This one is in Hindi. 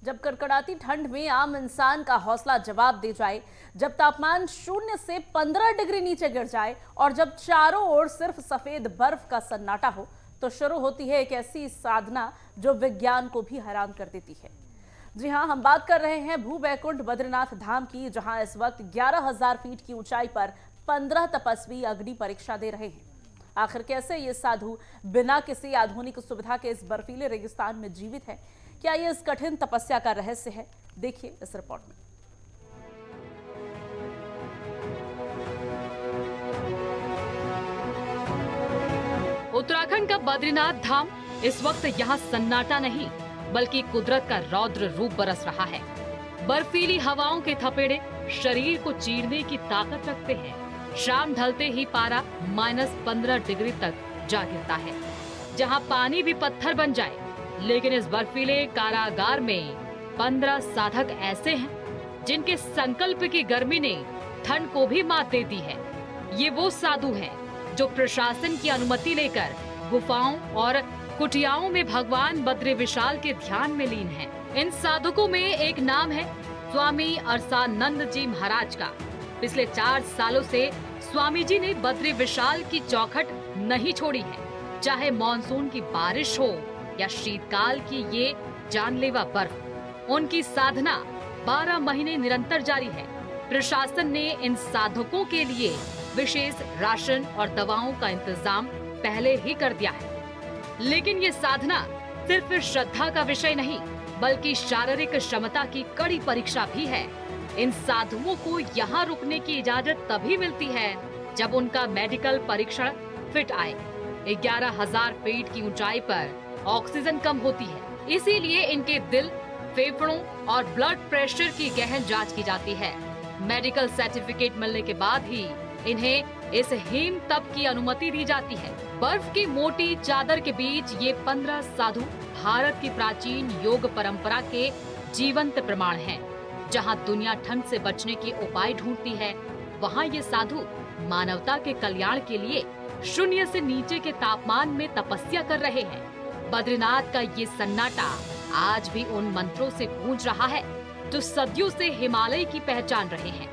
जब कड़कड़ाती ठंड में आम इंसान का हौसला जवाब दे जाए, जब तापमान 0 से 15 डिग्री नीचे गिर जाए और जब चारों ओर सिर्फ सफेद बर्फ का सन्नाटा हो, तो शुरू होती है एक ऐसी साधना जो विज्ञान को भी हैरान कर देती है। जी हां, हम बात कर रहे हैं भूवैकुंठ बद्रीनाथ धाम की, जहां इस वक्त 11,000 फीट की ऊंचाई पर 15 तपस्वी अग्नि परीक्षा दे रहे हैं। आखिर कैसे ये साधु बिना किसी आधुनिक सुविधा के इस बर्फीले रेगिस्तान में जीवित है? क्या ये इस कठिन तपस्या का रहस्य है? देखिए इस रिपोर्ट में। उत्तराखंड का बद्रीनाथ धाम इस वक्त यहाँ सन्नाटा नहीं बल्कि कुदरत का रौद्र रूप बरस रहा है। बर्फीली हवाओं के थपेड़े शरीर को चीरने की ताकत रखते हैं। शाम ढलते ही पारा -15 डिग्री तक जा गिरता है, जहाँ पानी भी पत्थर बन जाए। लेकिन इस बर्फीले कारागार में 15 साधक ऐसे हैं जिनके संकल्प की गर्मी ने ठंड को भी मात दे दी है। ये वो साधु हैं जो प्रशासन की अनुमति लेकर गुफाओं और कुटियाओं में भगवान बद्री विशाल के ध्यान में लीन हैं। इन साधकों में एक नाम है स्वामी अरसानंद जी महाराज का। पिछले 4 सालों से स्वामी जी ने बद्री विशाल की चौखट नहीं छोड़ी है, चाहे मॉनसून की बारिश हो या शीतकाल की ये जानलेवा बर्फ। उनकी साधना 12 महीने निरंतर जारी है। प्रशासन ने इन साधकों के लिए विशेष राशन और दवाओं का इंतजाम पहले ही कर दिया है। लेकिन ये साधना सिर्फ श्रद्धा का विषय नहीं बल्कि शारीरिक क्षमता की कड़ी परीक्षा भी है। इन साधुओं को यहाँ रुकने की इजाजत तभी मिलती है जब उनका मेडिकल परीक्षण फिट आए। 11,000 फीट की ऊंचाई पर ऑक्सीजन कम होती है, इसीलिए इनके दिल, फेफड़ों और ब्लड प्रेशर की गहन जांच की जाती है। मेडिकल सर्टिफिकेट मिलने के बाद ही इन्हें इस हिम तप की अनुमति दी जाती है। बर्फ की मोटी चादर के बीच ये 15 साधु भारत की प्राचीन योग परंपरा के जीवंत प्रमाण हैं। जहां दुनिया ठंड से बचने के उपाय ढूंढती है, वहां ये साधु मानवता के कल्याण के लिए 0 से नीचे के तापमान में तपस्या कर रहे हैं। बद्रीनाथ का ये सन्नाटा आज भी उन मंत्रों से गूंज रहा है जो सदियों से हिमालय की पहचान रहे हैं।